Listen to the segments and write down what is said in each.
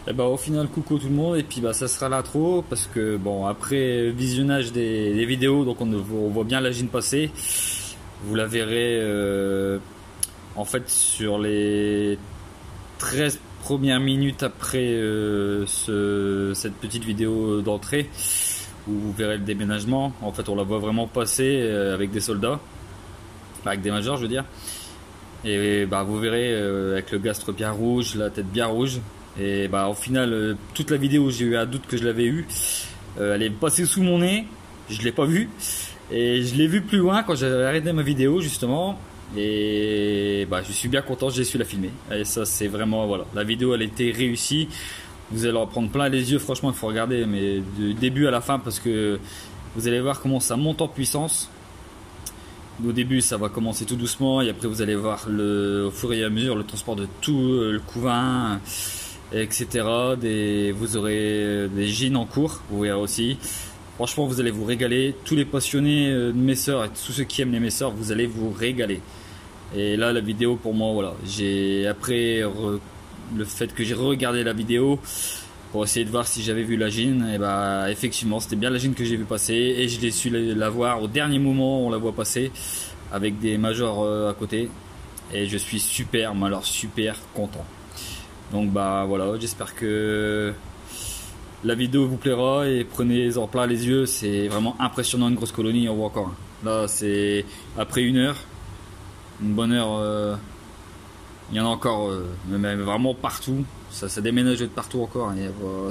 Et bah au final coucou tout le monde, et puis bah ça sera l'intro parce que bon, après visionnage des vidéos, donc on voit bien la gine passer. Vous la verrez en fait sur les 13 premières minutes après cette petite vidéo d'entrée où vous verrez le déménagement. En fait on la voit vraiment passer avec des soldats, avec des majors je veux dire. Et bah vous verrez avec le gastre bien rouge, la tête bien rouge. Et bah au final toute la vidéo j'ai eu un doute que je l'avais eu. Elle est passée sous mon nez, je l'ai pas vue. Et je l'ai vue plus loin quand j'avais arrêté ma vidéo justement. Et bah je suis bien content, j'ai su la filmer. Et ça c'est vraiment voilà, la vidéo elle était réussie. Vous allez en prendre plein les yeux, franchement il faut regarder mais du début à la fin parce que vous allez voir comment ça monte en puissance. Au début ça va commencer tout doucement et après vous allez voir au fur et à mesure le transport de tout le couvain, etc. Vous aurez des gînes en cours, vous verrez aussi. Franchement vous allez vous régaler, tous les passionnés de mes sœurs et tous ceux qui aiment les messeurs, vous allez vous régaler. Et là la vidéo pour moi voilà, le fait que j'ai regardé la vidéo pour essayer de voir si j'avais vu la gine, et bah effectivement c'était bien la gine que j'ai vu passer et je l'ai su la voir au dernier moment, on la voit passer avec des majors à côté et je suis super, mais alors super content. Donc bah voilà, j'espère que la vidéo vous plaira et prenez-en plein les yeux, c'est vraiment impressionnant, une grosse colonie, on voit encore. Là c'est après une bonne heure, il y en a encore mais vraiment partout. Ça déménage de partout encore,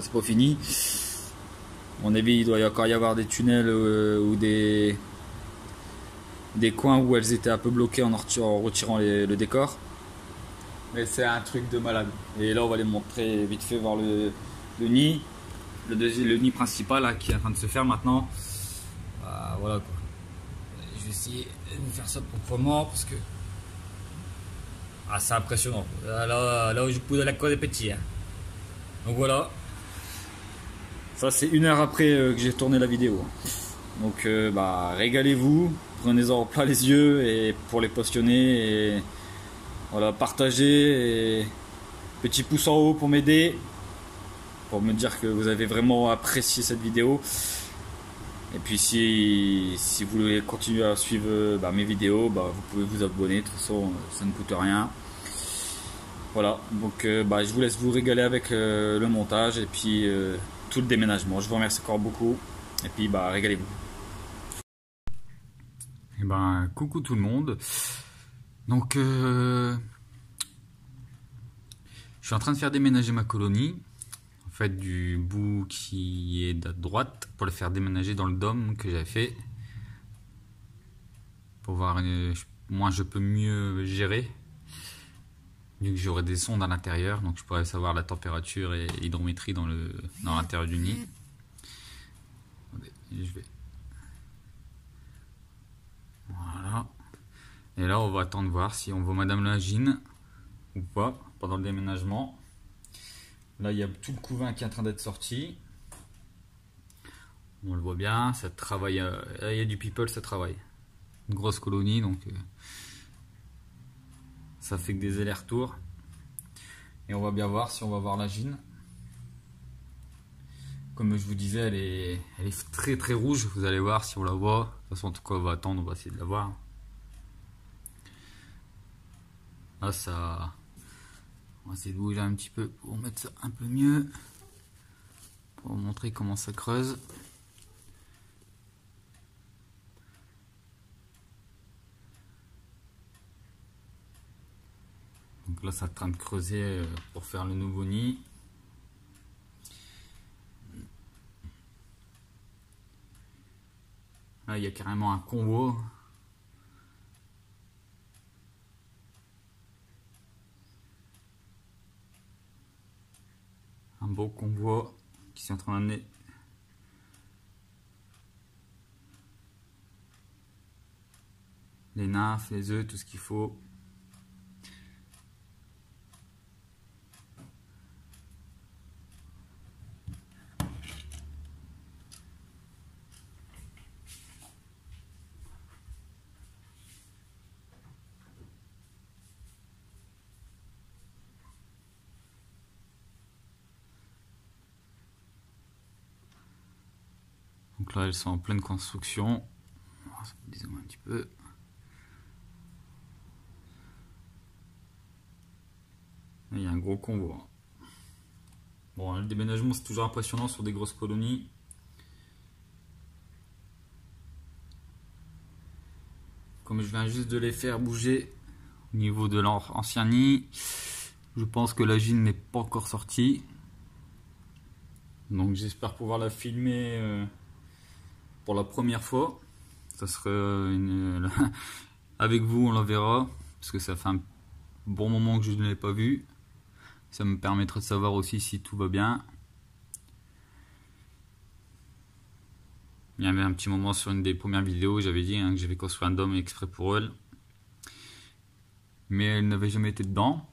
c'est pas fini. À mon avis, il doit encore y avoir des tunnels ou des coins où elles étaient un peu bloquées en retirant le décor. Mais c'est un truc de malade. Et là, on va les montrer vite fait, voir le nid. Le nid principal là, qui est en train de se faire maintenant. Voilà quoi. Je vais essayer de vous faire ça proprement parce que c'est impressionnant. Là où je pousse la corde est petit. Hein. Donc voilà. Ça c'est une heure après que j'ai tourné la vidéo. Donc bah régalez-vous, prenez-en plein les yeux et pour les passionnés et voilà, partagez et petit pouce en haut pour m'aider, pour me dire que vous avez vraiment apprécié cette vidéo. Et puis si vous voulez continuer à suivre mes vidéos, vous pouvez vous abonner, de toute façon ça ne coûte rien. Voilà, donc je vous laisse vous régaler avec le montage et puis tout le déménagement. Je vous remercie encore beaucoup et puis régalez-vous. Et coucou tout le monde. Donc je suis en train de faire déménager ma colonie. En fait, du bout qui est de droite pour le faire déménager dans le dôme que j'avais fait. Pour voir, moi je peux mieux gérer. Vu que j'aurai des sondes à l'intérieur, donc je pourrais savoir la température et l'hydrométrie dans l'intérieur du nid. Attendez, je vais. Voilà. Et là, on va attendre voir si on voit Madame la gine ou pas pendant le déménagement. Là, il y a tout le couvain qui est en train d'être sorti. On le voit bien, ça travaille. Il y a du people, ça travaille. Une grosse colonie, donc ça fait que des allers-retours. Et on va bien voir si on va voir la gine. Comme je vous disais, elle est très très rouge. Vous allez voir si on la voit. De toute façon, en tout cas, on va attendre, on va essayer de la voir. Là, ça. On va essayer de bouger un petit peu pour mettre ça un peu mieux. Pour vous montrer comment ça creuse. Donc là, ça est en train de creuser pour faire le nouveau nid. Là, il y a carrément un convoi. Un beau convoi qui est en train d'amener les nymphes, les œufs, tout ce qu'il faut. Donc là elles sont en pleine construction. Disons un petit peu. Il y a un gros convoi. Bon, le déménagement c'est toujours impressionnant sur des grosses colonies. Comme je viens juste de les faire bouger au niveau de leur ancien nid, je pense que la gine n'est pas encore sortie. Donc j'espère pouvoir la filmer pour la première fois. Ça sera avec vous, on la verra, parce que ça fait un bon moment que je ne l'ai pas vue. Ça me permettra de savoir aussi si tout va bien. Il y avait un petit moment sur une des premières vidéos, j'avais dit que j'avais construit un dôme exprès pour elle. Mais elle n'avait jamais été dedans.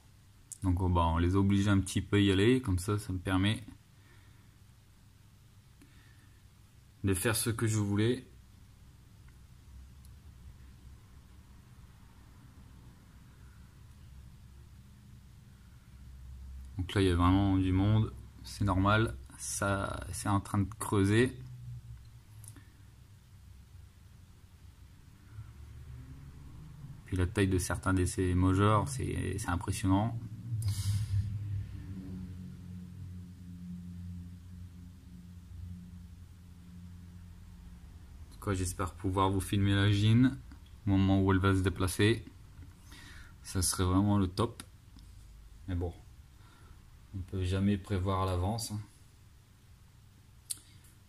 Donc on les a obligés un petit peu à y aller, comme ça me permet de faire ce que je voulais. Donc là il y a vraiment du monde, c'est normal, ça c'est en train de creuser. Puis la taille de certains de ces mojors, c'est impressionnant. J'espère pouvoir vous filmer la gine au moment où elle va se déplacer. Ça serait vraiment le top. Mais bon, on ne peut jamais prévoir à l'avance.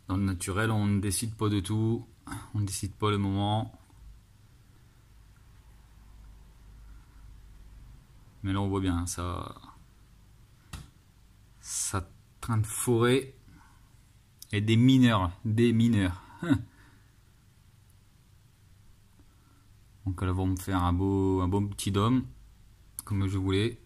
Dans le naturel, on ne décide pas de tout. On ne décide pas le moment. Mais là on voit bien, ça train de fourrer. Et des mineurs. Donc elles vont me faire un beau petit dôme, comme je voulais.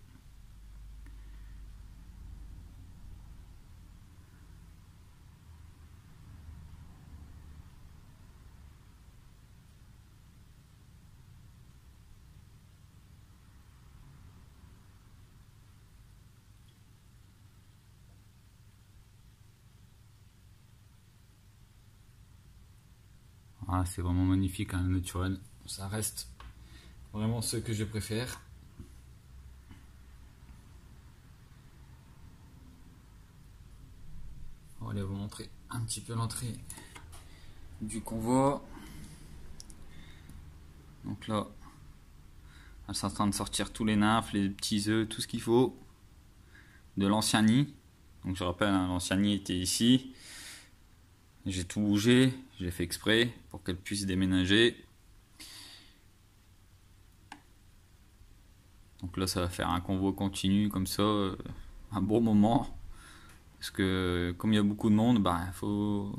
Ah, c'est vraiment magnifique, hein, naturel. Ça reste vraiment ce que je préfère. On va aller vous montrer un petit peu l'entrée du convoi. Donc là, elles sont en train de sortir tous les nymphes, les petits œufs, tout ce qu'il faut de l'ancien nid. Donc je rappelle, hein, l'ancien nid était ici. J'ai tout bougé, j'ai fait exprès pour qu'elle puisse déménager. Donc là ça va faire un convoi continu comme ça, un bon moment. Parce que comme il y a beaucoup de monde, il faut...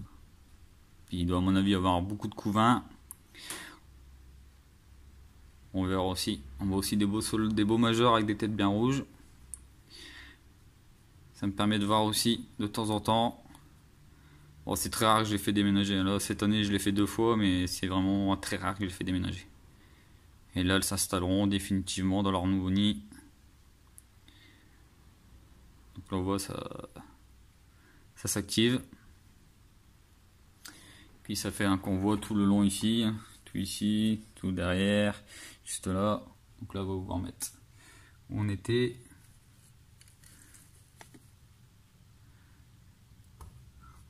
Puis il doit à mon avis avoir beaucoup de couvains. On verra aussi. On voit aussi des beaux majeurs avec des têtes bien rouges. Ça me permet de voir aussi de temps en temps. Bon, c'est très rare que je l'ai fait déménager. Là, cette année, je l'ai fait 2 fois, mais c'est vraiment très rare que je l'ai fait déménager. Et là, elles s'installeront définitivement dans leur nouveau nid. Donc là, on voit ça s'active. Puis ça fait un convoi tout le long ici, tout derrière, juste là. Donc là, on va pouvoir mettre où on était.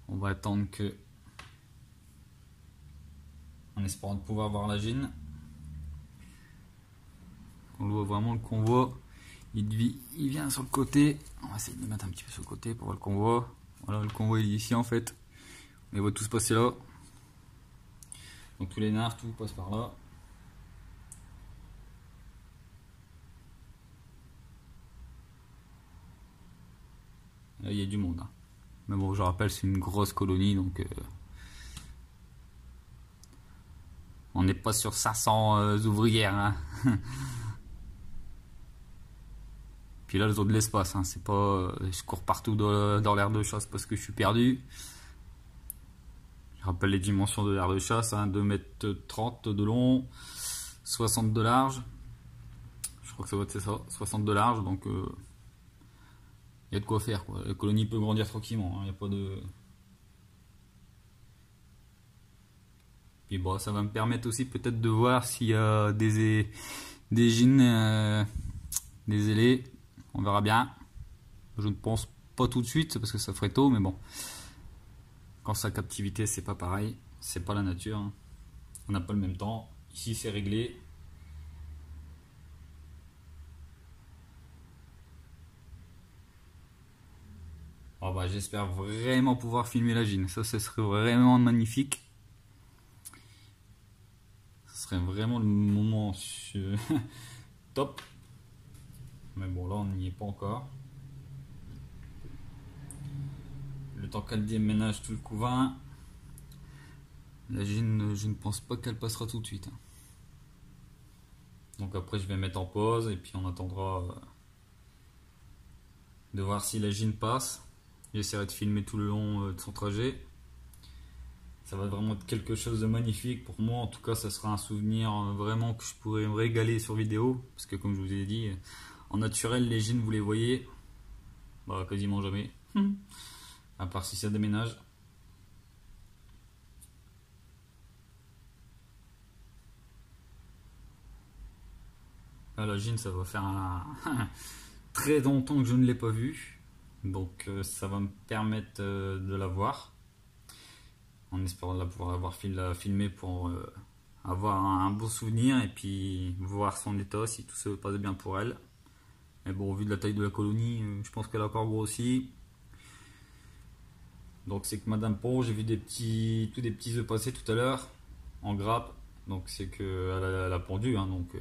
On va attendre que, en espérant de pouvoir voir la gine. On voit vraiment le convoi. Il vient sur le côté. On va essayer de le mettre un petit peu sur le côté pour voir le convoi. Voilà, le convoi il est ici en fait. On les voit tous passer là. Donc tous les nymphes, tout passe par là. Là il y a du monde. Hein. Mais bon, je rappelle, c'est une grosse colonie, donc on n'est pas sur 500 ouvrières. Hein. Puis là, elles ont de l'espace. Hein. C'est pas, je cours partout dans l'aire de chasse parce que je suis perdu. Je rappelle les dimensions de l'aire de chasse, hein, 2,30 m de long, 60 de large. Je crois que ça va être ça, 60 de large, donc il y a de quoi faire, quoi. La colonie peut grandir tranquillement, hein, y a pas de... Puis bon, ça va me permettre aussi peut-être de voir s'il y a des gines, des ailés. On verra bien. Je ne pense pas tout de suite parce que ça ferait tôt, mais bon. Quand c'est à captivité, c'est pas pareil. C'est pas la nature, hein. On n'a pas le même temps. Ici, c'est réglé. Oh bah, j'espère vraiment pouvoir filmer la gine. Ça, ce serait vraiment magnifique. Ce serait vraiment le moment top. Mais bon, là, on n'y est pas encore. Le temps qu'elle déménage tout le couvain, la gine, je ne pense pas qu'elle passera tout de suite. Donc après, je vais mettre en pause et puis on attendra de voir si la gine passe. J'essaierai de filmer tout le long de son trajet. Ça va vraiment être quelque chose de magnifique pour moi. En tout cas, ça sera un souvenir vraiment que je pourrais me régaler sur vidéo. Parce que comme je vous ai dit, en naturel, les gines, vous les voyez bah, quasiment jamais. À part si ça déménage. Là, la gine, ça va faire très longtemps que je ne l'ai pas vue. Donc ça va me permettre de la voir. En espérant de pouvoir avoir filmé pour avoir un beau souvenir et puis voir son état si tout se passe bien pour elle. Mais bon, au vu de la taille de la colonie, je pense qu'elle a encore grossi. Donc c'est que Madame Pau, j'ai vu tous des petits œufs passer tout à l'heure en grappe. Donc c'est qu'elle a pondu, hein, donc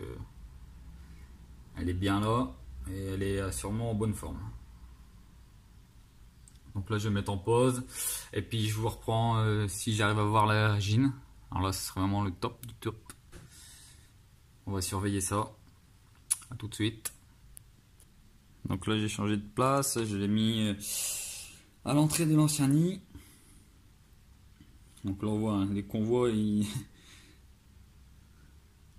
elle est bien là et elle est sûrement en bonne forme. Donc là je vais mettre en pause et puis je vous reprends si j'arrive à voir la gine. Alors là ce serait vraiment le top du top. On va surveiller ça. A tout de suite. Donc là j'ai changé de place, je l'ai mis à l'entrée de l'ancien nid. Donc là on voit hein, les convois,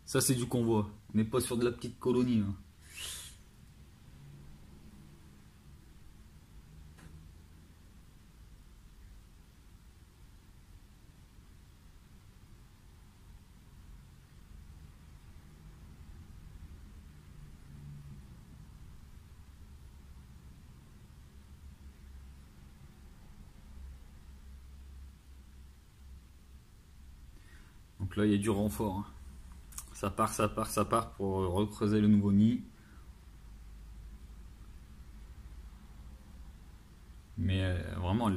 ça c'est du convoi, on n'est pas sur de la petite colonie là. Donc là il y a du renfort, hein. Ça part pour recreuser le nouveau nid. Mais vraiment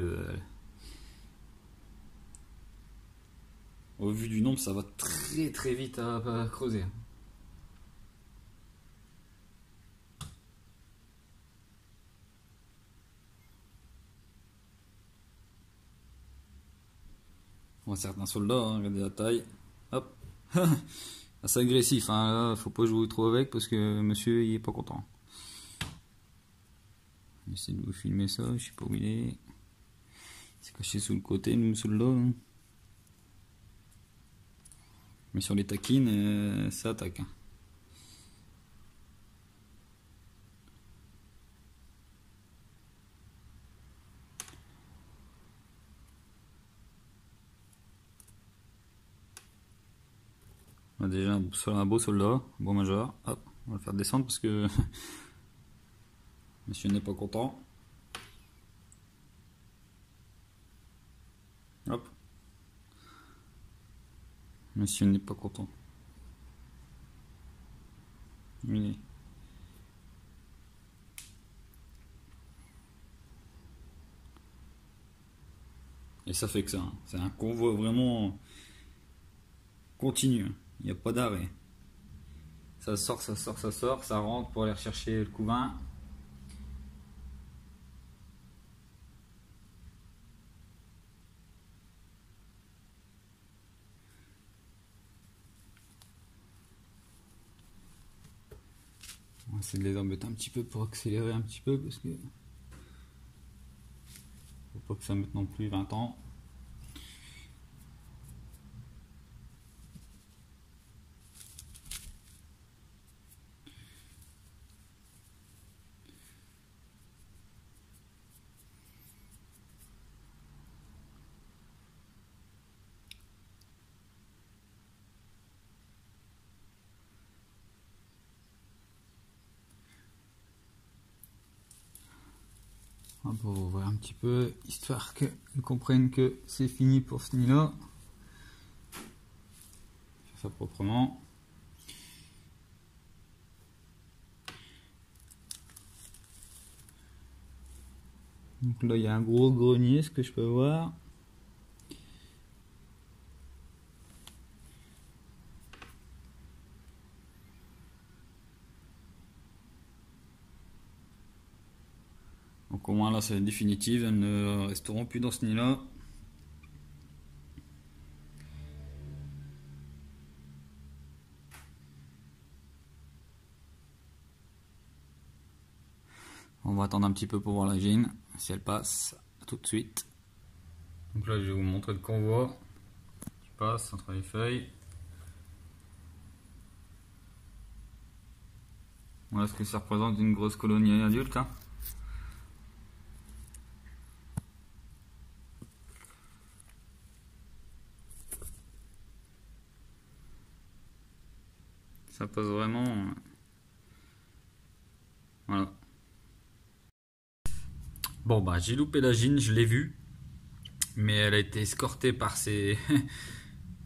au vu du nombre ça va très très vite à creuser. Bon, certains soldats, hein, regardez la taille. Hop. C'est agressif, hein, là, faut pas jouer trop avec parce que monsieur il est pas content. J'essaie de vous filmer ça, je sais pas où il est. Il s'est caché sous le côté, le soldat. Hein. Mais sur les taquines, ça attaque. Hein. On a déjà un beau soldat, un beau major. Hop, on va le faire descendre parce que monsieur n'est pas content. Hop. Monsieur n'est pas content. Oui. Et ça fait que ça. Hein. C'est un convoi vraiment continu. Il n'y a pas d'arrêt. Ça sort, ça sort, ça sort, ça rentre pour aller rechercher le couvain. On va essayer de les embêter un petit peu pour accélérer un petit peu parce que faut pas que ça mette non plus 20 ans. On va voir un petit peu, histoire qu'ils comprennent que c'est fini pour ce nid-là. Faire ça proprement. Donc là, il y a un gros grenier, ce que je peux voir. Donc au moins là c'est définitive, elles ne resteront plus dans ce nid là. On va attendre un petit peu pour voir la gine, si elle passe, tout de suite. Donc là je vais vous montrer le convoi qui passe entre les feuilles. Voilà ce que ça représente d'une grosse colonie adulte. Hein. Ça passe vraiment. Voilà. Bon bah j'ai loupé la gine, je l'ai vue. Mais elle a été escortée par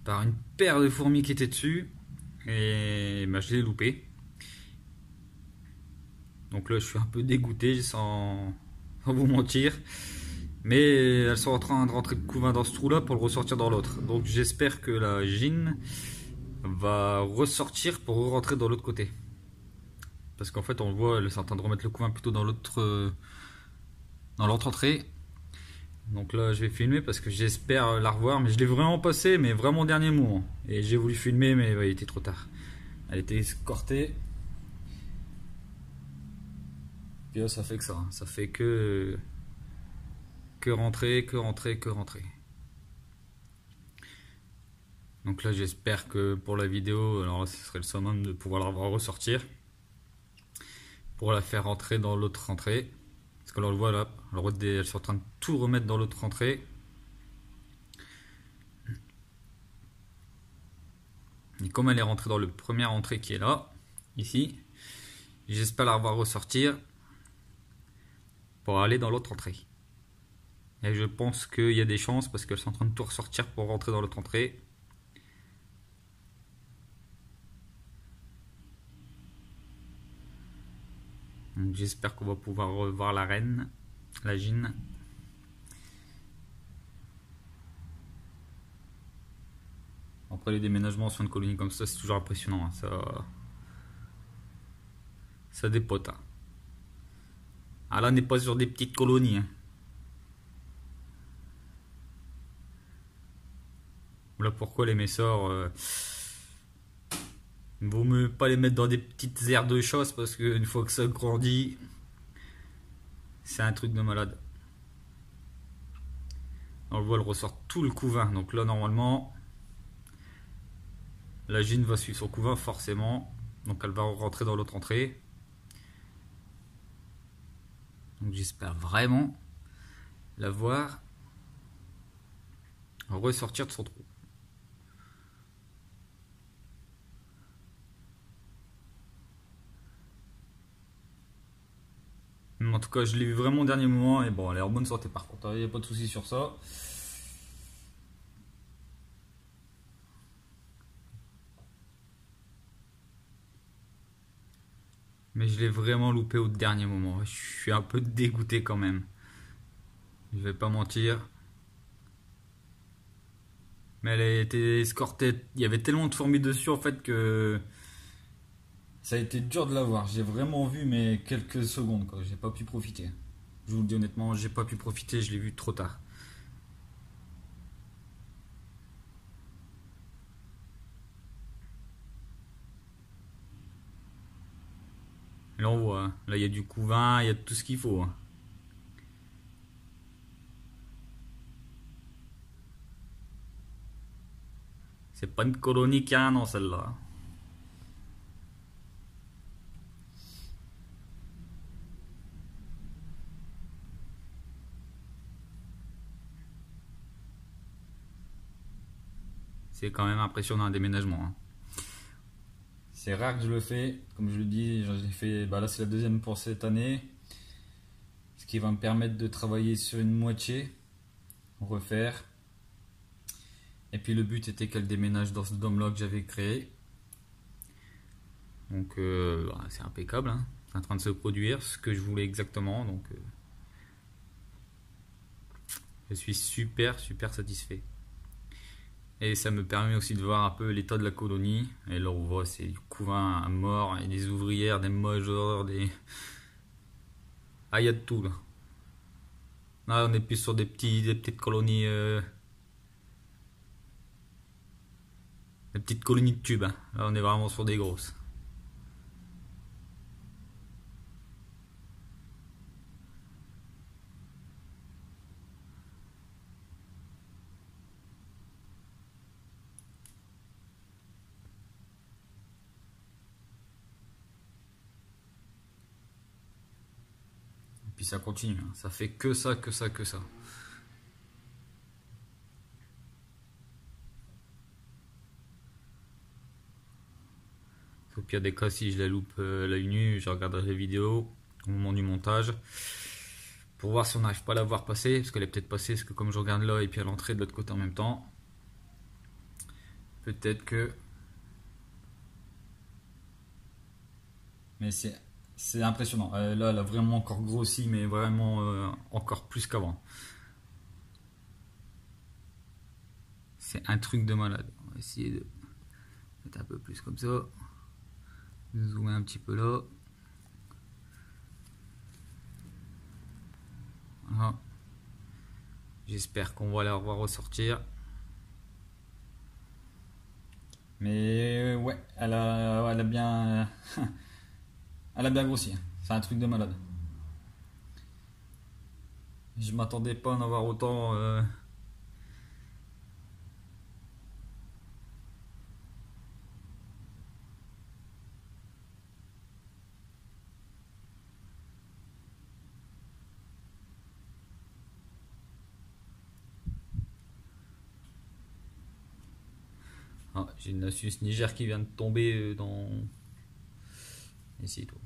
par une paire de fourmis qui étaient dessus. Et bah, je l'ai loupé. Donc là je suis un peu dégoûté sans vous mentir. Mais elles sont en train de rentrer le couvain dans ce trou là pour le ressortir dans l'autre. Donc j'espère que la gine va ressortir pour rentrer dans l'autre côté. Parce qu'en fait on le voit, elle est en train de remettre le couvain plutôt dans l'autre entrée. Donc là je vais filmer parce que j'espère la revoir. Mais je l'ai vraiment passé, mais vraiment au dernier moment. Et j'ai voulu filmer mais ouais, il était trop tard. Elle était escortée. Puis là ça fait que ça. Hein. Ça fait que rentrer, que rentrer, que rentrer. Donc là j'espère que pour la vidéo, alors là, ce serait le summum de pouvoir la voir ressortir. Pour la faire rentrer dans l'autre entrée. Parce que là on le voit là, elles sont en train de tout remettre dans l'autre entrée. Et comme elle est rentrée dans le première entrée qui est là, ici, j'espère la revoir ressortir pour aller dans l'autre entrée. Et je pense qu'il y a des chances parce qu'elles sont en train de tout ressortir pour rentrer dans l'autre entrée. J'espère qu'on va pouvoir revoir la reine, la gine. Après les déménagements sur une colonie comme ça, c'est toujours impressionnant. Hein. Ça dépote. Hein. Ah là, on n'est pas sur des petites colonies. Hein. Voilà pourquoi les messors... il vaut mieux pas les mettre dans des petites aires de chasse parce qu'une fois que ça grandit, c'est un truc de malade. On le voit, elle ressort tout le couvain. Donc là, normalement, la gine va suivre son couvain forcément. Donc elle va rentrer dans l'autre entrée. Donc j'espère vraiment la voir ressortir de son trou. En tout cas, je l'ai vu vraiment au dernier moment et bon, elle est en bonne santé par contre, il n'y a pas de souci sur ça. Mais je l'ai vraiment loupé au dernier moment. Je suis un peu dégoûté quand même. Je vais pas mentir. Mais elle a été escortée. Il y avait tellement de fourmis dessus en fait que ça a été dur de la voir. J'ai vraiment vu mais quelques secondes quoi. J'ai pas pu profiter. Je vous le dis honnêtement, j'ai pas pu profiter. Je l'ai vu trop tard. Là on voit. Hein. Là il y a du couvain, il y a tout ce qu'il faut. Hein. C'est pas une colonie qui a un an celle-là. C'est quand même impressionnant un déménagement. Hein. C'est rare que je le fais, comme je le dis, j'ai fait, bah là c'est la deuxième pour cette année. Ce qui va me permettre de travailler sur une moitié, refaire. Et puis le but était qu'elle déménage dans ce dôme là que j'avais créé. Donc c'est impeccable, hein. C'est en train de se produire, ce que je voulais exactement. Donc je suis super satisfait. Et ça me permet aussi de voir un peu l'état de la colonie. Et là on voit c'est du couvain à mort, et des ouvrières, des majors, des... Ah, il y a de tout là. Là on est plus sur des petites colonies, des petites colonies de tubes, hein. Là on est vraiment sur des grosses. Puis ça continue, hein. Ça fait que ça. Au pire des cas, si je la loupe l'œil nu, je regarderai les vidéos au moment du montage pour voir si on n'arrive pas à la voir passer, parce qu'elle est peut-être passée, parce que comme je regarde là et puis à l'entrée de l'autre côté en même temps, peut-être que... Mais c'est impressionnant. Là, elle a vraiment encore grossi, mais vraiment encore plus qu'avant. C'est un truc de malade. On va essayer de mettre un peu plus comme ça. Zoomer un petit peu là. Voilà. J'espère qu'on va la revoir ressortir. Mais ouais, elle a bien... elle a bien grossi. C'est un truc de malade. Je m'attendais pas à en avoir autant... Ah, j'ai une Asus Niger qui vient de tomber dans... Ici, toi.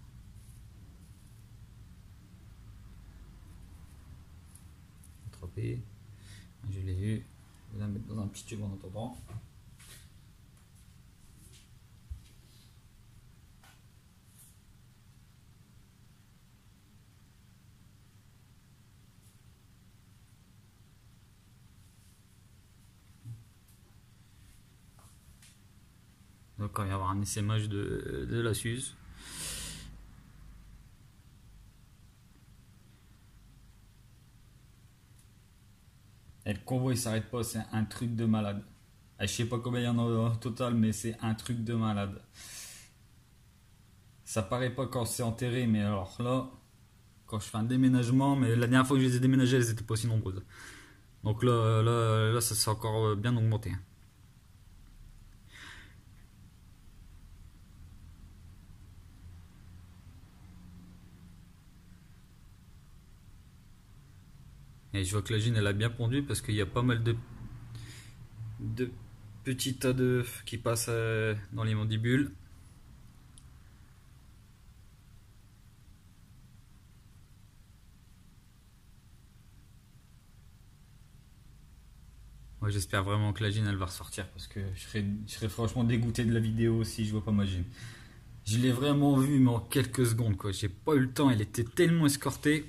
Attrapé. Je l'ai eu. Je vais la mettre dans un petit tube en attendant. Donc il va y avoir un essaimage de l'Asus. Et le convoi il s'arrête pas, c'est un truc de malade. Et je sais pas combien il y en a au total, mais c'est un truc de malade. Ça paraît pas quand c'est enterré, mais alors là, quand je fais un déménagement, mais la dernière fois que je les ai déménagés, elles étaient pas aussi nombreuses. Donc là ça s'est encore bien augmenté. Et je vois que la gine elle a bien pondu parce qu'il y a pas mal de petits tas d'œufs qui passent dans les mandibules. Ouais, j'espère vraiment que la gine elle va ressortir parce que je serais franchement dégoûté de la vidéo si je vois pas ma gine. Je l'ai vraiment vue mais en quelques secondes quoi. J'ai pas eu le temps, elle était tellement escortée.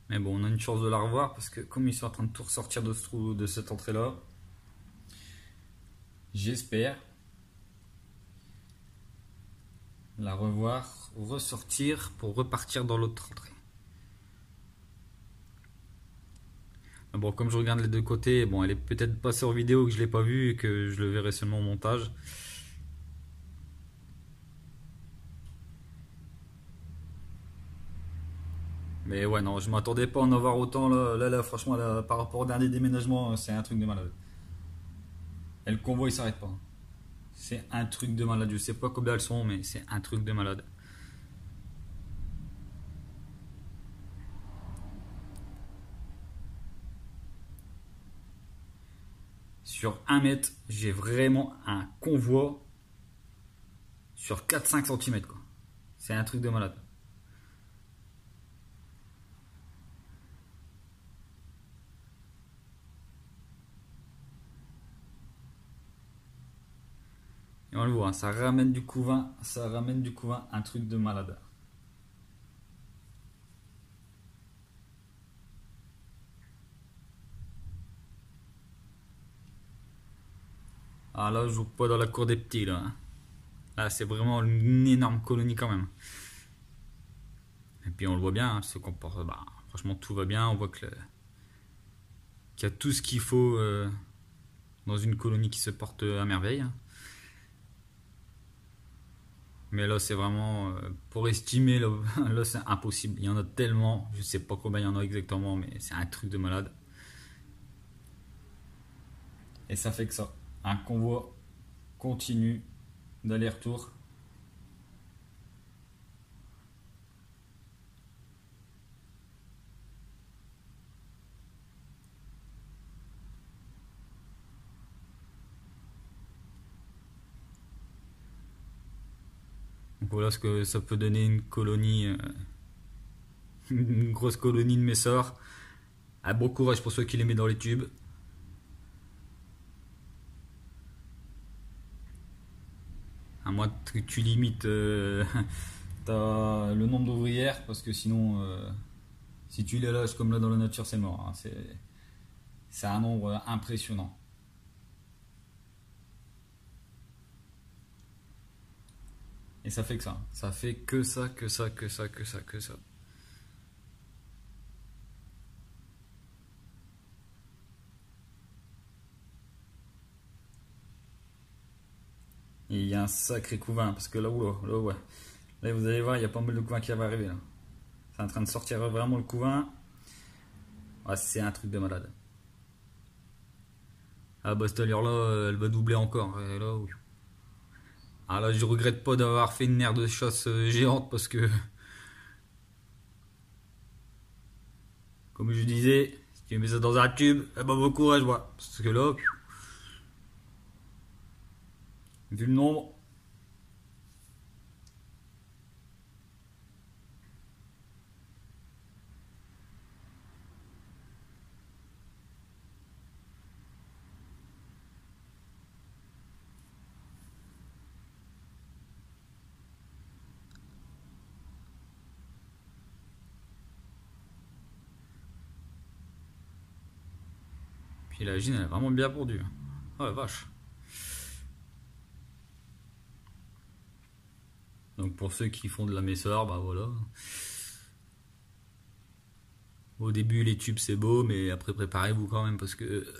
Mais bon, on a une chance de la revoir parce que comme ils sont en train de tout ressortir de ce trou, de cette entrée là, j'espère la revoir ressortir pour repartir dans l'autre entrée. Mais bon, comme je regarde les deux côtés, bon, elle est peut-être pas sur vidéo que je l'ai pas vue et que je le verrai seulement au montage. Mais ouais, non, je m'attendais pas à en avoir autant là, franchement, là, par rapport au dernier déménagement, c'est un truc de malade. Et le convoi il s'arrête pas. C'est un truc de malade. Je sais pas combien elles sont, mais c'est un truc de malade. Sur 1 mètre, j'ai vraiment un convoi sur 4-5 cm quoi. C'est un truc de malade. Et on le voit, ça ramène du couvain, un truc de malade. Ah là, je joue pas dans la cour des petits là. Là, c'est vraiment une énorme colonie quand même. Et puis on le voit bien, se comporte. Bah, franchement, tout va bien. On voit qu'il y a tout ce qu'il faut dans une colonie qui se porte à merveille. Mais là, c'est vraiment pour estimer. Là, là c'est impossible. Il y en a tellement. Je sais pas combien il y en a exactement, mais c'est un truc de malade. Et ça fait que ça. Un convoi continu d'aller-retour. Donc voilà ce que ça peut donner une colonie, une grosse colonie de messors. Ah, bon courage pour ceux qui les mettent dans les tubes. À moins que tu limites t'as le nombre d'ouvrières, parce que sinon, si tu les lâches comme là dans la nature, c'est mort. Hein. C'est un nombre impressionnant. Et ça fait que ça. Ça fait que ça, que ça, que ça, que ça, que ça. Et il y a un sacré couvain, parce que là, oula, là, ouais. Là, vous allez voir, il y a pas mal de couvain qui va arriver là. C'est en train de sortir vraiment le couvain. Ah, c'est un truc de malade. Ah bah cette allure là, elle va doubler encore. Et là, oui. Ah là, je regrette pas d'avoir fait une aire de chasse géante parce que, comme je disais, si tu mets ça dans un tube, eh ben bon courage, voilà. Parce que là, vu le nombre, puis la gine elle est vraiment bien pondue. Oh la vache. Donc pour ceux qui font de la messeur, bah voilà. Au début les tubes c'est beau, mais après préparez-vous quand même parce que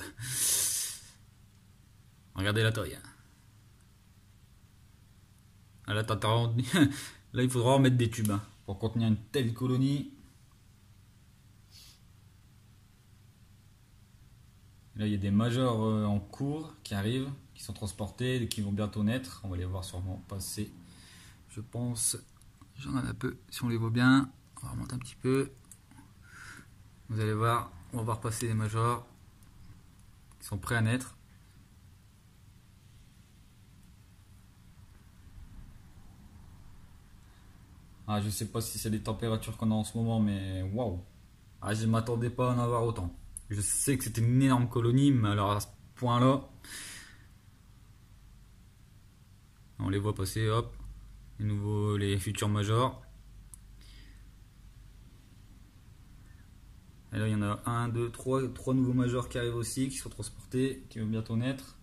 regardez la taille. Ah, là, là il faudra remettre des tubes hein, pour contenir une telle colonie. Là il y a des majors en cours qui arrivent, qui sont transportés, qui vont bientôt naître. On va les voir sûrement passer. Je pense, j'en ai un peu, si on les voit bien, on va remonter un petit peu. Vous allez voir, on va voir passer les majors qui sont prêts à naître. Ah, je sais pas si c'est les températures qu'on a en ce moment, mais waouh! Ah, je m'attendais pas à en avoir autant. Je sais que c'était une énorme colonie, mais alors à ce point-là, on les voit passer, hop, les futurs majors. Et là, il y en a 1, 2, 3 nouveaux majors qui arrivent aussi, qui sont transportés, qui vont bientôt naître.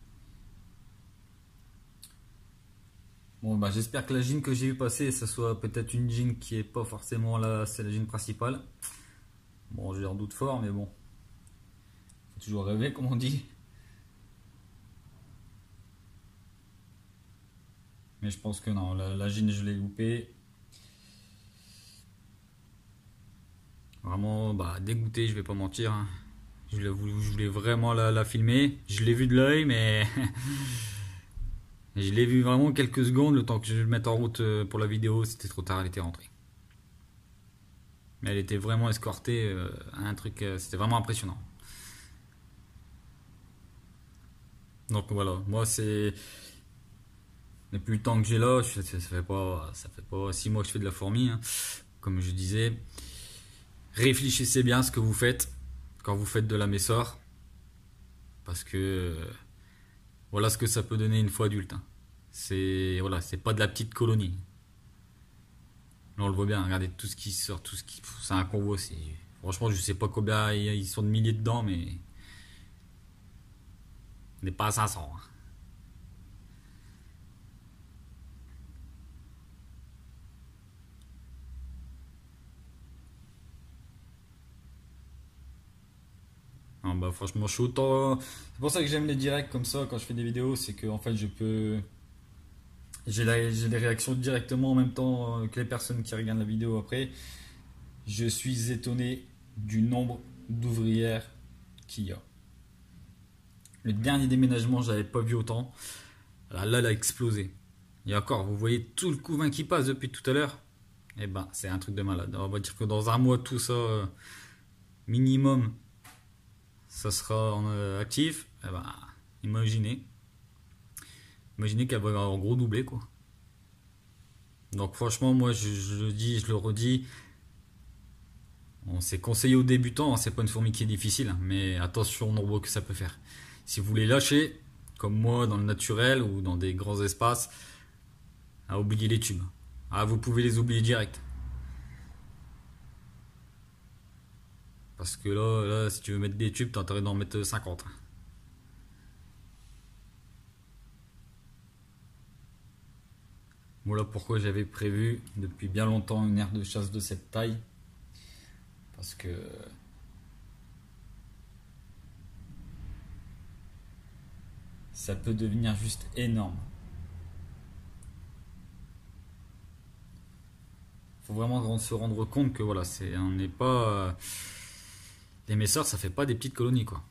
Bon, bah, j'espère que la gine que j'ai vu passer, ça soit peut-être une gine qui est pas forcément là, c'est la gine principale. Bon, j'ai un doute fort, mais bon. Faut toujours rêver, comme on dit. Mais je pense que non, la gine, je l'ai loupée. Vraiment, bah, dégoûté, je vais pas mentir. Hein. Je voulais vraiment la filmer. Je l'ai vu de l'œil, mais je l'ai vu vraiment quelques secondes. Le temps que je le mette en route pour la vidéo, c'était trop tard, elle était rentrée. Mais elle était vraiment escortée à un truc, c'était vraiment impressionnant. Donc voilà, moi c'est depuis le temps que j'ai là, ça fait pas 6 mois que je fais de la fourmi, hein. Comme je disais, réfléchissez bien à ce que vous faites quand vous faites de la messor, parce que voilà ce que ça peut donner une fois adulte, hein. C'est voilà, c'est pas de la petite colonie. Là, on le voit bien, regardez tout ce qui sort, c'est un convoi. Franchement, je sais pas combien ils sont de milliers dedans, mais on n'est pas à 500, hein. Non, bah, franchement, je suis autant. C'est pour ça que j'aime les directs comme ça quand je fais des vidéos, c'est que en fait, je peux. J'ai les réactions directement en même temps que les personnes qui regardent la vidéo après. Je suis étonné du nombre d'ouvrières qu'il y a. Le dernier déménagement, je n'avais pas vu autant. Là, elle a explosé. Et encore, vous voyez tout le couvain qui passe depuis tout à l'heure. Eh ben, c'est un truc de malade. On va dire que dans un mois, tout ça, minimum, ça sera actif. Eh ben, imaginez. Imaginez qu'elle va en gros doubler, quoi. Donc franchement, moi, je le dis, je le redis. On s'est conseillé aux débutants, hein, c'est pas une fourmi qui est difficile, hein, mais attention au nombre que ça peut faire. Si vous les lâchez, comme moi, dans le naturel ou dans des grands espaces, à oublier les tubes. Ah, vous pouvez les oublier direct. Parce que là, si tu veux mettre des tubes, t'as intérêt d'en mettre 50. Voilà pourquoi j'avais prévu depuis bien longtemps une aire de chasse de cette taille. Parce que ça peut devenir juste énorme. Faut vraiment se rendre compte que voilà, on n'est pas. Les messeurs, ça fait pas des petites colonies, quoi.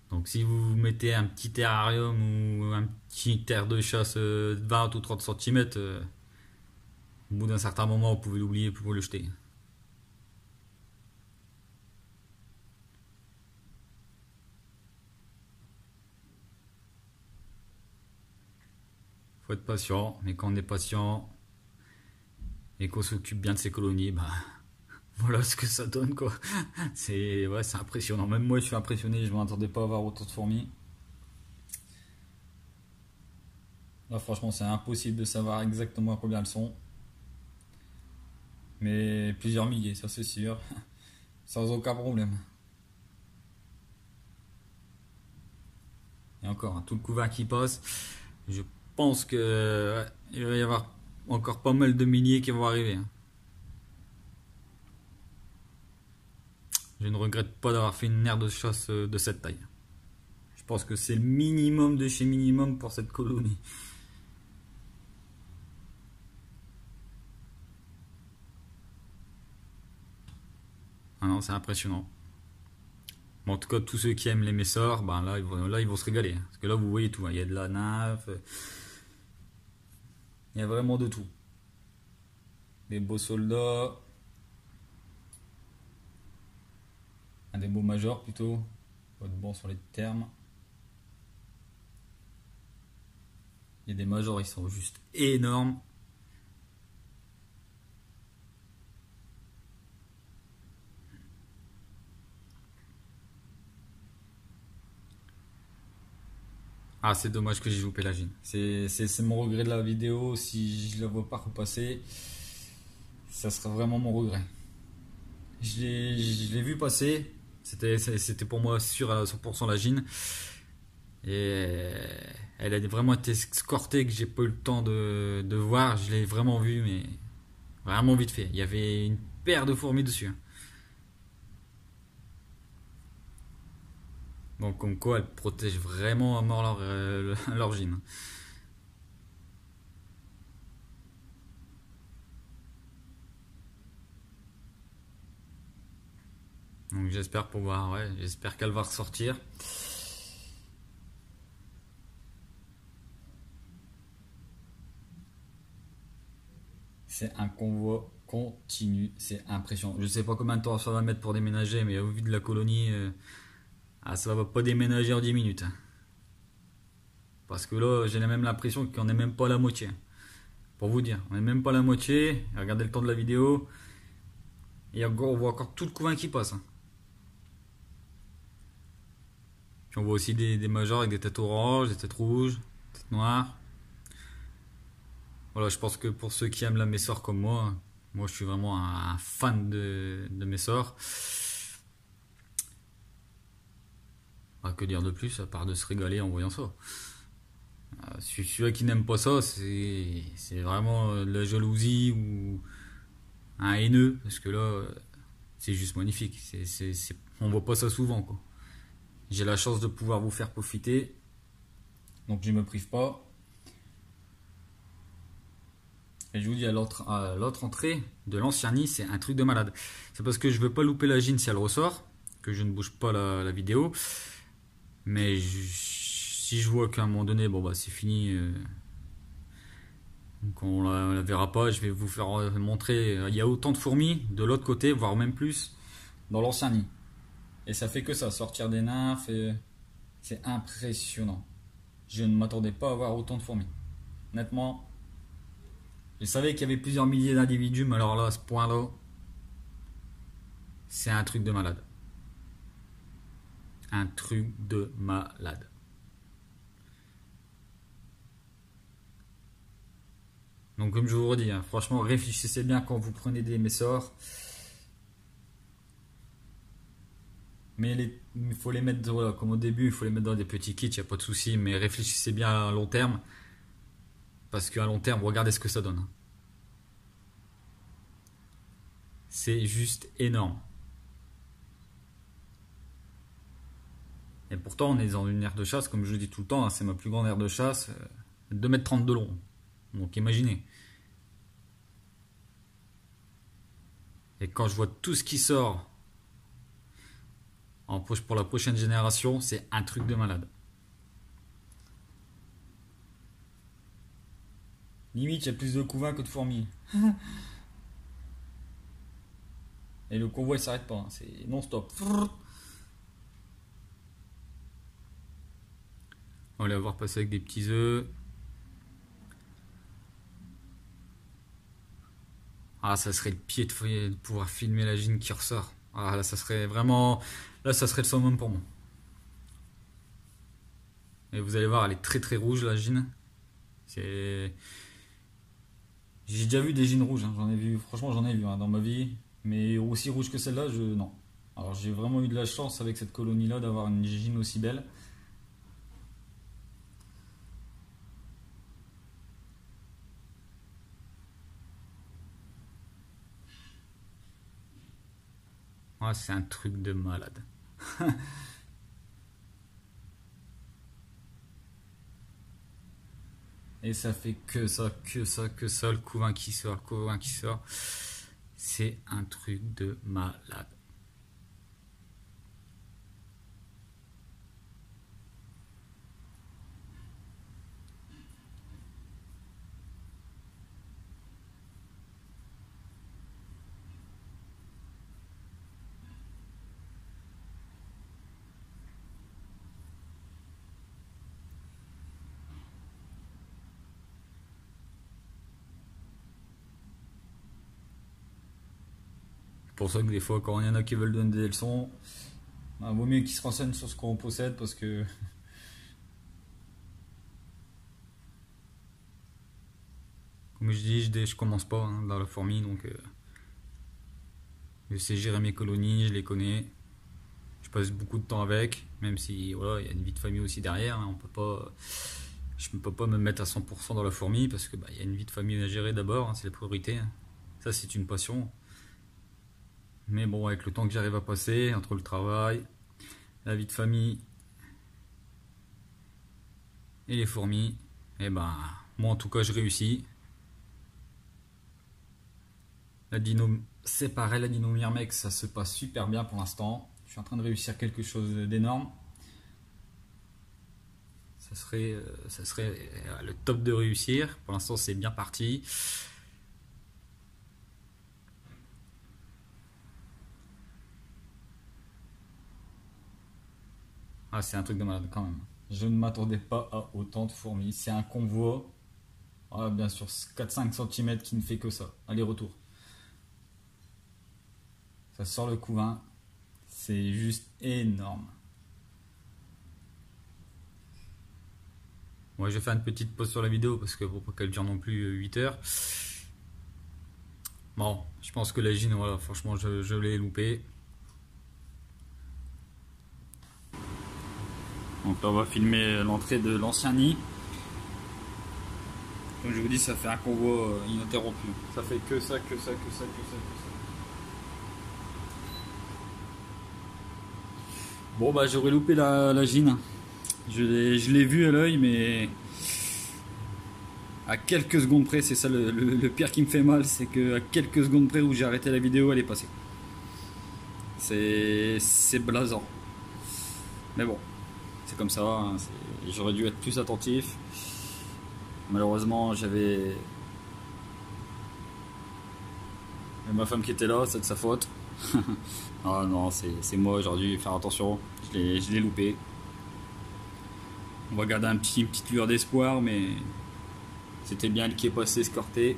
Donc si vous mettez un petit terrarium ou un petit terre de chasse de 20 ou 30 cm, au bout d'un certain moment, vous pouvez l'oublier, vous pouvez le jeter. Faut être patient, mais quand on est patient et qu'on s'occupe bien de ces colonies, bah voilà ce que ça donne, quoi. C'est impressionnant. Même moi, je suis impressionné. Je ne m'attendais pas à avoir autant de fourmis. Là, franchement, c'est impossible de savoir exactement combien elles sont. Mais plusieurs milliers, ça c'est sûr. Sans aucun problème. Et encore, hein, tout le couvain qui passe. Je pense que il va y avoir encore pas mal de milliers qui vont arriver, hein. Je ne regrette pas d'avoir fait une aire de chasse de cette taille. Je pense que c'est le minimum de chez minimum pour cette colonie. Ah non, c'est impressionnant. Bon, en tout cas, tous ceux qui aiment les messors, ben là, ils vont se régaler, hein. Parce que là, vous voyez tout, hein. Il y a de la nymphe, il y a vraiment de tout. Des beaux soldats, des beaux majors plutôt, pas de bon sur les termes. Il y a des majors, ils sont juste énormes. Ah, c'est dommage que j'ai loupé la gine. C'est mon regret de la vidéo. Si je la vois pas repasser, ça sera vraiment mon regret. Je l'ai vu passer. C'était pour moi sûr à 100% la gine. Et elle a vraiment été escortée que j'ai pas eu le temps de voir. Je l'ai vraiment vu, mais vraiment vite fait. Il y avait une paire de fourmis dessus, hein. Donc comme quoi elles protègent vraiment à mort leur gym. Donc j'espère pouvoir, ouais, j'espère qu'elle va ressortir. C'est un convoi continu, c'est impressionnant. Je sais pas combien de temps ça va mettre pour déménager, mais au vu de la colonie, Ah, ça va pas déménager en 10 minutes, hein. Parce que là, j'ai même l'impression qu'on n'est même pas à la moitié. Pour vous dire, on n'est même pas à la moitié. Regardez le temps de la vidéo. Et on voit encore tout le couvain qui passe, hein. Puis on voit aussi des majors avec des têtes oranges, des têtes rouges, des têtes noires. Voilà, je pense que pour ceux qui aiment la Messor comme moi je suis vraiment un fan de Messor. Ah, que dire de plus à part de se régaler en voyant ça. Celui qui n'aime pas ça, c'est vraiment de la jalousie ou un haineux, parce que là, c'est juste magnifique. On voit pas ça souvent, quoi. J'ai la chance de pouvoir vous faire profiter, donc je me prive pas. Et je vous dis, à l'autre entrée de l'ancien nid, c'est un truc de malade. C'est parce que je veux pas louper la gine si elle ressort, que je ne bouge pas la vidéo. Mais si je vois qu'à un moment donné, bon bah c'est fini, donc on la verra pas, je vais vous faire montrer. Il y a autant de fourmis de l'autre côté, voire même plus, dans l'ancien nid. Et ça fait que ça, sortir des nymphes, c'est impressionnant. Je ne m'attendais pas à voir autant de fourmis. Honnêtement, je savais qu'il y avait plusieurs milliers d'individus, mais alors là, à ce point-là, c'est un truc de malade. Un truc de malade. Donc comme je vous redis, hein, franchement, réfléchissez bien quand vous prenez des Messor. Mais il faut les mettre, voilà, comme au début, il faut les mettre dans des petits kits, il n'y a pas de souci. Mais réfléchissez bien à long terme. Parce qu'à long terme, regardez ce que ça donne. C'est juste énorme. Et pourtant, on est dans une aire de chasse, comme je le dis tout le temps, hein, c'est ma plus grande aire de chasse, 2,30 m de long. Donc imaginez. Et quand je vois tout ce qui sort pour la prochaine génération, c'est un truc de malade. Limite, il y a plus de couvains que de fourmis. Et le convoi il s'arrête pas, hein, c'est non-stop. On va les voir passer avec des petits œufs. Ah, ça serait le pied de pouvoir filmer la gine qui ressort. Ah, là, ça serait vraiment... Là, ça serait le summum pour moi. Et vous allez voir, elle est très très rouge, la gine. J'ai déjà vu des gines rouges, hein. J'en ai vu, franchement, j'en ai vu, hein, dans ma vie. Mais aussi rouge que celle-là, non. Alors, j'ai vraiment eu de la chance avec cette colonie-là d'avoir une gine aussi belle. Ah, c'est un truc de malade. Et ça fait que ça, le couvain qui sort, le couvain qui sort. C'est un truc de malade. C'est pour ça que des fois, quand il y en a qui veulent donner des leçons, bah, vaut mieux qu'ils se renseignent sur ce qu'on possède parce que comme je dis, je commence pas, hein, dans la fourmi, donc je sais gérer mes colonies, je les connais. Je passe beaucoup de temps avec, même si voilà, il y a une vie de famille aussi derrière, hein, je ne peux pas me mettre à 100% dans la fourmi parce que y a une vie de famille à gérer d'abord, hein, c'est la priorité. Ça, c'est une passion. Mais bon, avec le temps que j'arrive à passer entre le travail, la vie de famille et les fourmis, et ben moi en tout cas je réussis. La dino, c'est pareil, la dino Myrmex, ça se passe super bien pour l'instant. Je suis en train de réussir quelque chose d'énorme. Ça serait le top de réussir. Pour l'instant, c'est bien parti. Ah, c'est un truc de malade quand même. Je ne m'attendais pas à autant de fourmis. C'est un convoi, ah, bien sûr, 4-5 cm qui ne fait que ça. Aller-retour. Ça sort le couvain. C'est juste énorme. Moi, je vais faire une petite pause sur la vidéo parce que pour pas qu'elle dure non plus 8 heures. Bon, je pense que la gine, voilà, franchement, je l'ai loupé. Donc là, on va filmer l'entrée de l'ancien nid. Comme je vous dis, ça fait un convoi ininterrompu. Ça fait que ça, que ça, que ça, que ça, que ça. Bon bah j'aurais loupé la gine. Je l'ai vu à l'œil, mais à quelques secondes près, c'est ça le pire qui me fait mal, c'est que à quelques secondes près où j'ai arrêté la vidéo, elle est passée. C'est blasant. Mais bon, c'est comme ça, hein, j'aurais dû être plus attentif. Malheureusement, j'avais ma femme qui était là, c'est de sa faute. Ah non, c'est moi, j'aurais dû faire attention, je l'ai loupé. On va garder une petite lueur d'espoir, mais c'était bien elle qui est passé escorté.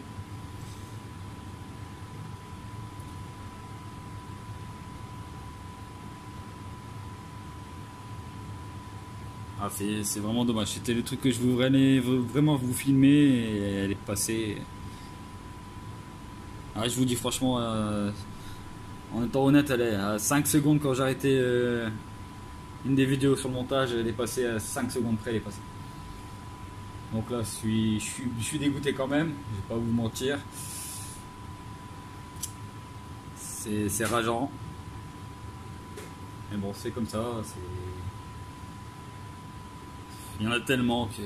Ah, c'est vraiment dommage, c'était le truc que je voulais vraiment vous filmer et elle est passée. Ah, je vous dis franchement, en étant honnête, elle est à 5 secondes quand j'ai arrêté une des vidéos sur le montage, elle est passée à 5 secondes près, elle est passée. Donc là, je suis dégoûté quand même, je vais pas vous mentir. C'est rageant. Mais bon, c'est comme ça. Il y en a tellement que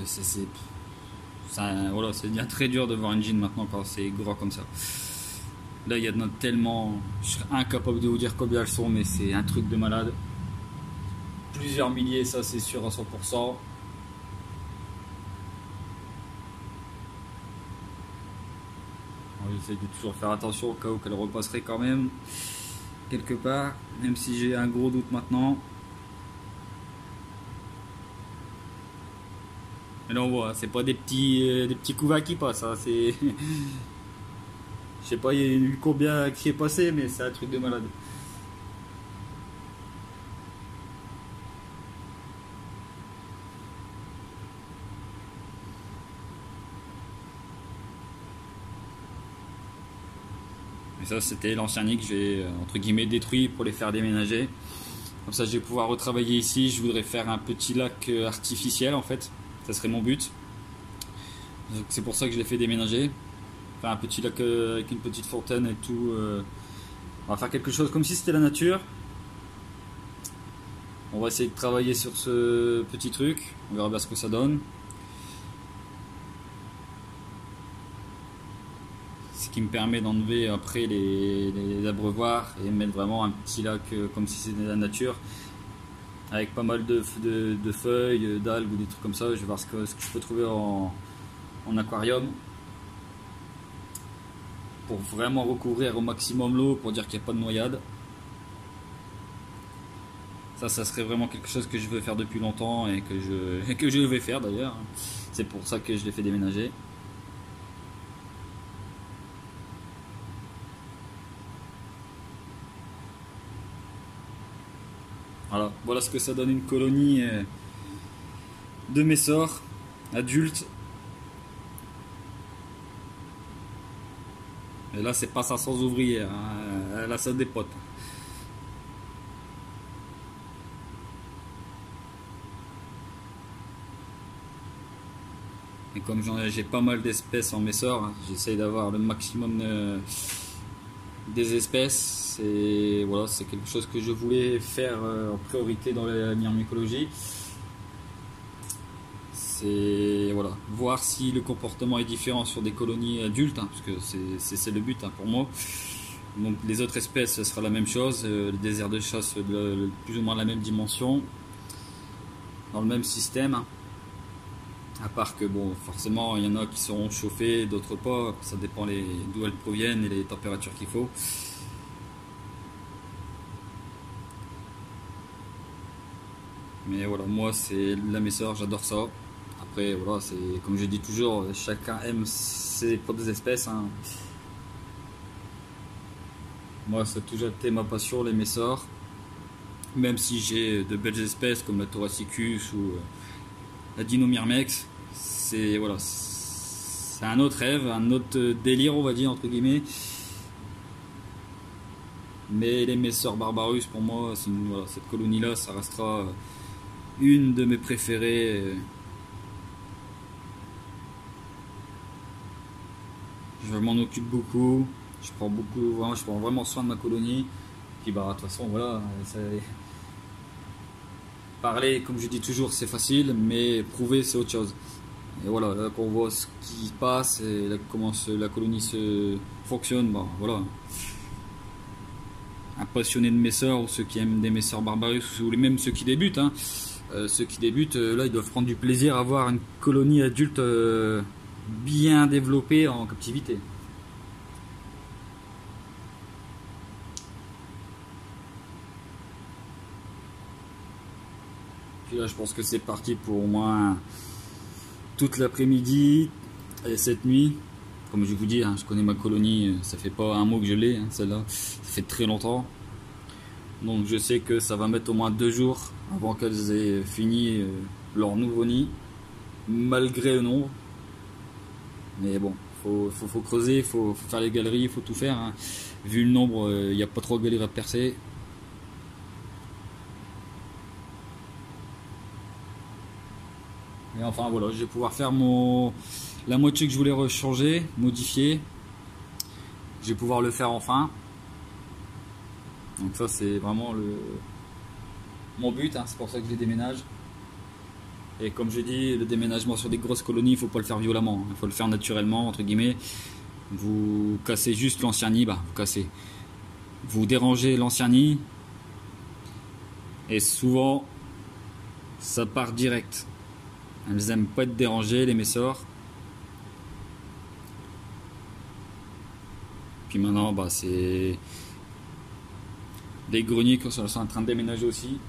voilà, c'est bien très dur de voir une gine maintenant quand c'est gros comme ça. Là, il y en a tellement, je serais incapable de vous dire combien elles sont, mais c'est un truc de malade. Plusieurs milliers, ça c'est sûr à 100%. J'essaie de toujours faire attention au cas où qu'elle repasserait quand même quelque part, même si j'ai un gros doute maintenant. Mais là on voit, c'est pas des petits couvains qui passent, hein, c'est je sais pas il y a eu combien qui est passé, mais c'est un truc de malade. Et ça c'était l'ancien nid que j'ai entre guillemets détruit pour les faire déménager. Comme ça je vais pouvoir retravailler ici. Je voudrais faire un petit lac artificiel en fait. Ça serait mon but. C'est pour ça que je l'ai fait déménager. Faire un petit lac avec une petite fontaine et tout. On va faire quelque chose comme si c'était la nature. On va essayer de travailler sur ce petit truc. On verra bien ce que ça donne. Ce qui me permet d'enlever après les abreuvoirs et mettre vraiment un petit lac comme si c'était la nature. Avec pas mal de feuilles, d'algues ou des trucs comme ça. Je vais voir ce que je peux trouver en aquarium. Pour vraiment recouvrir au maximum l'eau, pour dire qu'il n'y a pas de noyade. Ça serait vraiment quelque chose que je veux faire depuis longtemps et que je vais faire d'ailleurs. C'est pour ça que je l'ai fait déménager. Voilà ce que ça donne une colonie de messors adultes. Et là, c'est pas ça sans ouvrière, hein. Là, ça dépote. Et comme j'ai pas mal d'espèces en messors, hein, j'essaye d'avoir le maximum des espèces. Et voilà, c'est quelque chose que je voulais faire en priorité dans la myrmécologie. C'est voilà, voir si le comportement est différent sur des colonies adultes, hein, parce que c'est le but, hein, pour moi. Donc les autres espèces, ce sera la même chose, le désert de chasse plus ou moins la même dimension, dans le même système. Hein. À part que bon, forcément, il y en a qui seront chauffés, d'autres pas, ça dépend d'où elles proviennent et les températures qu'il faut. Mais voilà, moi c'est la messeur, j'adore ça. Après voilà, c'est comme je dis toujours, chacun aime ses propres espèces, hein. Moi ça a toujours été ma passion, les messeurs. Même si j'ai de belles espèces comme la Thoracicus ou la Dinomyrmex, c'est voilà, c'est un autre rêve, un autre délire on va dire entre guillemets. Mais les messeurs Barbarus pour moi, voilà, cette colonie là, ça restera une de mes préférées. Je m'en occupe beaucoup, je prends vraiment soin de ma colonie. Puis bah de toute façon voilà, parler comme je dis toujours c'est facile, mais prouver c'est autre chose. Et voilà, là qu'on voit ce qui se passe et là, comment la colonie se fonctionne, bah voilà. Un passionné de messeurs ou ceux qui aiment des messeurs Barbarus ou même ceux qui débutent, hein. Ceux qui débutent, là ils doivent prendre du plaisir à voir une colonie adulte bien développée en captivité. Puis là je pense que c'est parti pour au moins toute l'après-midi et cette nuit. Comme je vous dis, hein, je connais ma colonie, ça fait pas un mois que je l'ai, hein, celle-là, ça fait très longtemps. Donc je sais que ça va mettre au moins 2 jours avant qu'elles aient fini leur nouveau nid, malgré le nombre. Mais bon, faut creuser, faut faire les galeries, il faut tout faire, hein. Vu le nombre, il n'y a pas trop de galeries à percer. Et enfin voilà, je vais pouvoir faire la moitié que je voulais changer, modifier. Je vais pouvoir le faire enfin. Donc ça c'est vraiment mon but, hein, c'est pour ça que je les déménage. Et comme je dis, le déménagement sur des grosses colonies, il ne faut pas le faire violemment, il faut le faire naturellement, entre guillemets. Vous cassez juste l'ancien nid, vous cassez. Vous dérangez l'ancien nid, et souvent, ça part direct. Elles n'aiment pas être dérangées, les messors. Puis maintenant, c'est des greniers qui sont en train de déménager aussi.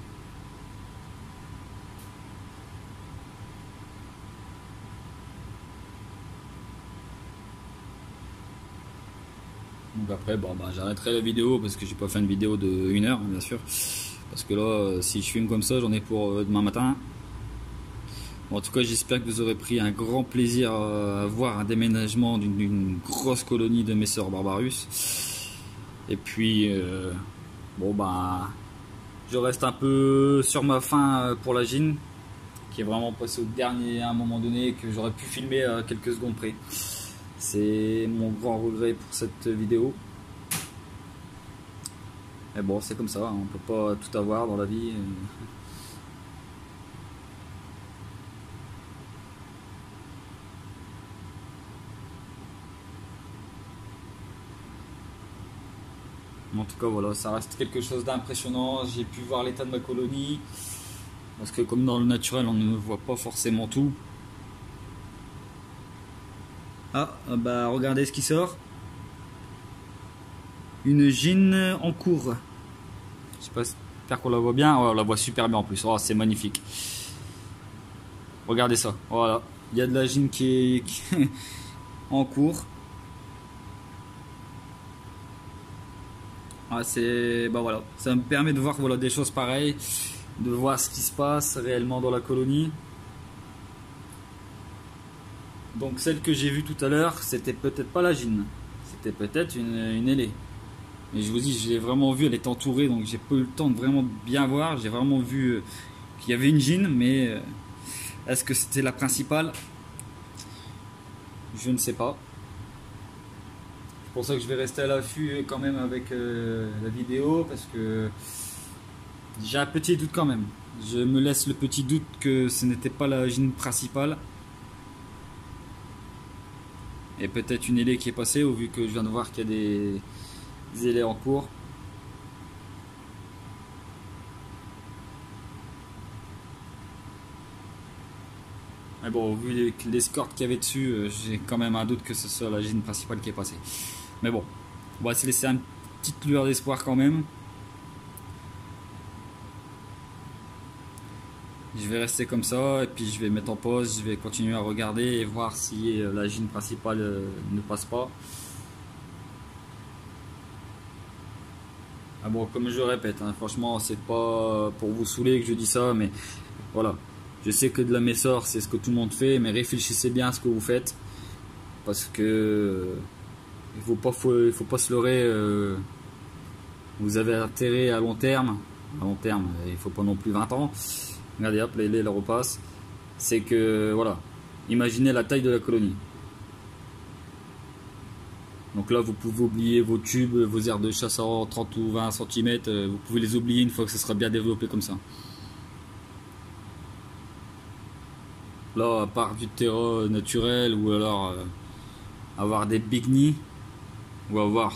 Donc après, j'arrêterai la vidéo parce que j'ai pas fait une vidéo de 1 heure, bien sûr. Parce que là, si je filme comme ça, j'en ai pour demain matin. Bon, en tout cas, j'espère que vous aurez pris un grand plaisir à voir un déménagement d'une grosse colonie de messeurs Barbarus. Et puis, je reste un peu sur ma faim pour la gine, qui est vraiment passé au dernier à un moment donné, que j'aurais pu filmer à quelques secondes près. C'est mon grand regret pour cette vidéo. Mais bon, c'est comme ça, on peut pas tout avoir dans la vie. En tout cas, voilà, ça reste quelque chose d'impressionnant. J'ai pu voir l'état de ma colonie. Parce que comme dans le naturel, on ne voit pas forcément tout. Regardez ce qui sort. Une gine en cours. Je sais pas, j'espère qu'on la voit bien. Ouais, on la voit super bien en plus. Oh, c'est magnifique. Regardez ça. Voilà. Il y a de la gine qui est en cours. Voilà. Ça me permet de voir des choses pareilles. De voir ce qui se passe réellement dans la colonie. Donc celle que j'ai vue tout à l'heure, c'était peut-être pas la gine, c'était peut-être une ailée. Mais je vous dis, je l'ai vraiment vue, elle est entourée, donc j'ai pas eu le temps de vraiment bien voir. J'ai vraiment vu qu'il y avait une gine, mais est-ce que c'était la principale? Je ne sais pas. C'est pour ça que je vais rester à l'affût quand même avec la vidéo, parce que j'ai un petit doute quand même. Je me laisse le petit doute que ce n'était pas la gine principale. Et peut-être une ailée qui est passée, au vu que je viens de voir qu'il y a des ailées en cours. Mais bon, vu l'escorte qu'il y avait dessus, j'ai quand même un doute que ce soit la gine principale qui est passée. Mais bon, on va se laisser une petite lueur d'espoir quand même. je vais rester comme ça et puis je vais mettre en pause, je vais continuer à regarder et voir si la gine principale ne passe pas. Ah bon, comme je le répète, hein, franchement, c'est pas pour vous saouler que je dis ça, mais voilà. Je sais que de la Messor, c'est ce que tout le monde fait, mais réfléchissez bien à ce que vous faites, parce que il faut pas se leurrer. Vous avez intérêt à long terme. À long terme, il faut pas non plus 20 ans. Regardez, hop, les repasse. C'est que voilà, imaginez la taille de la colonie. Donc là, vous pouvez oublier vos tubes, vos aires de chasse à 30 ou 20 cm. Vous pouvez les oublier une fois que ça sera bien développé comme ça. Là, à part du terreau naturel ou alors avoir des big nids ou avoir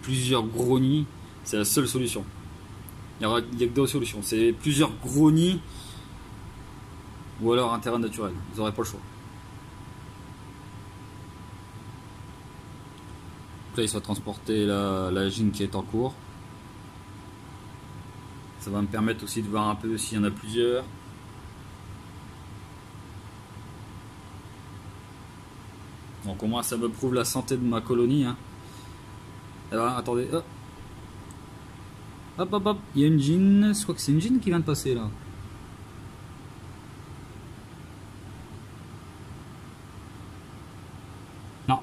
plusieurs gros nids, c'est la seule solution. Il n'y a que deux solutions. C'est plusieurs gros nids ou alors un terrain naturel. Vous n'aurez pas le choix. Là, il va transporter la gine qui est en cours. Ça va me permettre aussi de voir un peu s'il y en a plusieurs. Donc au moins ça me prouve la santé de ma colonie. Hein. Et là, attendez. Hop. Hop hop hop. Il y a une gine. Je crois que c'est une gine qui vient de passer là. Non.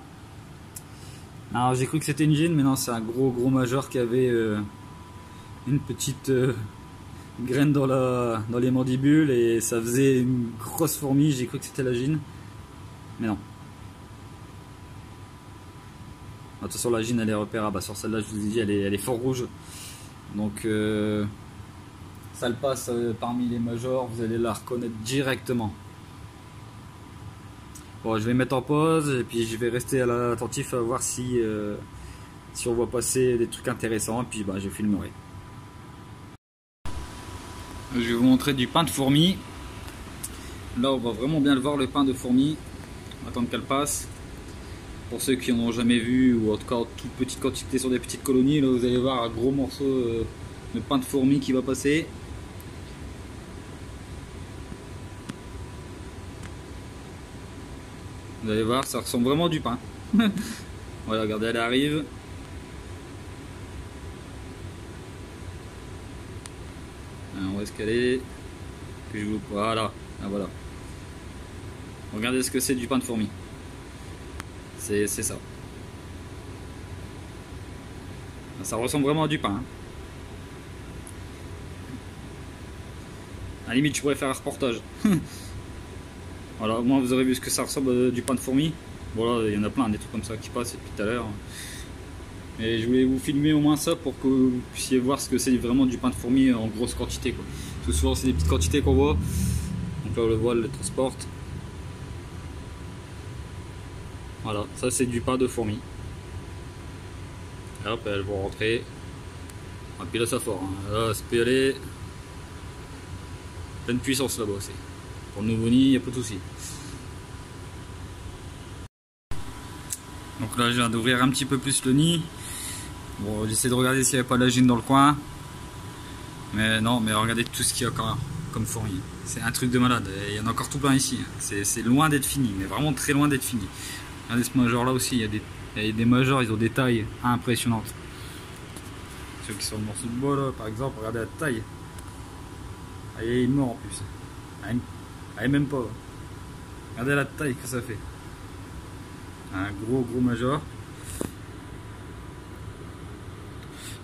Alors j'ai cru que c'était une gine, mais non, c'est un gros major qui avait une petite graine dans les mandibules et ça faisait une grosse fourmi. J'ai cru que c'était la gine. Mais non. De toute façon, la gine elle est repérable. Sur celle-là, je vous ai dit, elle est fort rouge. Donc, ça le passe parmi les majors. Vous allez la reconnaître directement. Bon, je vais mettre en pause et puis je vais rester attentif à voir si on voit passer des trucs intéressants. Et puis, je filmerai. Je vais vous montrer du pain de fourmi. Là, on va vraiment bien le voir, le pain de fourmi. On va attendre qu'elle passe. Pour ceux qui n'en ont jamais vu, ou en tout cas en toute petite quantité sur des petites colonies, là vous allez voir un gros morceau de pain de fourmi qui va passer. Vous allez voir, ça ressemble vraiment à du pain. Voilà, regardez, elle arrive. Alors, où est-ce qu'elle est? Voilà, ah, voilà. Regardez ce que c'est du pain de fourmi. C'est ça. Ça ressemble vraiment à du pain. Hein. À la limite, je pourrais faire un reportage. Voilà, au moins vous aurez vu ce que ça ressemble à du pain de fourmi. Voilà, il y en a plein, des trucs comme ça qui passent depuis tout à l'heure. Et je voulais vous filmer au moins ça pour que vous puissiez voir ce que c'est vraiment du pain de fourmi en grosse quantité. Quoi. Parce que souvent, c'est des petites quantités qu'on voit. Donc là, on le voit, elle le transporte. Voilà, ça c'est du pain de fourmi. Et hop, elles vont rentrer. Et puis là ça fort, hein. Là ça peut y aller. Pleine puissance là-bas aussi. Pour le nouveau nid, il n'y a pas de souci. Donc là je viens d'ouvrir un petit peu plus le nid. Bon, j'essaie de regarder s'il n'y avait pas de la gine dans le coin. Mais non, mais regardez tout ce qu'il y a encore comme fourmi. C'est un truc de malade. Et il y en a encore tout plein ici. C'est loin d'être fini, mais vraiment très loin d'être fini. Regardez ce major là aussi, il y a des majors, ils ont des tailles impressionnantes. Ceux qui sont le morceau de bois là, par exemple, regardez la taille. Elle est mort en plus. Elle est même pas. Regardez la taille que ça fait. Un gros major.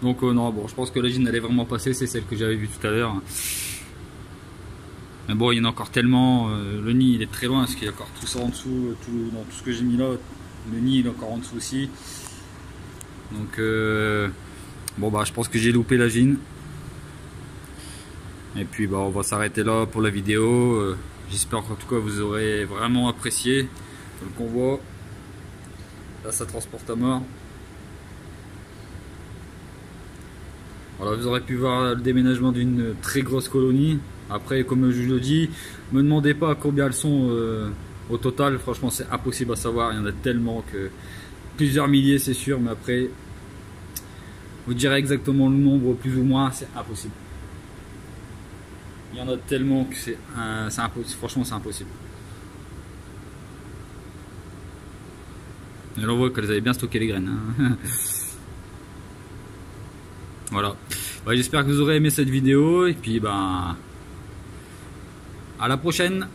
Donc non, bon, je pense que la gine allait vraiment passer, c'est celle que j'avais vue tout à l'heure. Mais bon, il y en a encore tellement, le nid il est très loin parce qu'il y a encore tout ça en dessous, dans tout ce que j'ai mis là, le nid il est encore en dessous aussi. Donc bon je pense que j'ai loupé la gine. Et puis on va s'arrêter là pour la vidéo. J'espère qu'en tout cas vous aurez vraiment apprécié le convoi. Là ça transporte à mort. Voilà, vous aurez pu voir le déménagement d'une très grosse colonie. Après, comme je le dis, me demandez pas combien elles sont au total. Franchement, c'est impossible à savoir. Il y en a tellement que plusieurs milliers, c'est sûr. Mais après, vous direz exactement le nombre, plus ou moins, c'est impossible. Il y en a tellement que c'est impossible. Franchement, c'est impossible. Et là, on voit qu'elles avaient bien stocké les graines. Hein. Voilà. Bah, j'espère que vous aurez aimé cette vidéo. Et puis, bah, à la prochaine.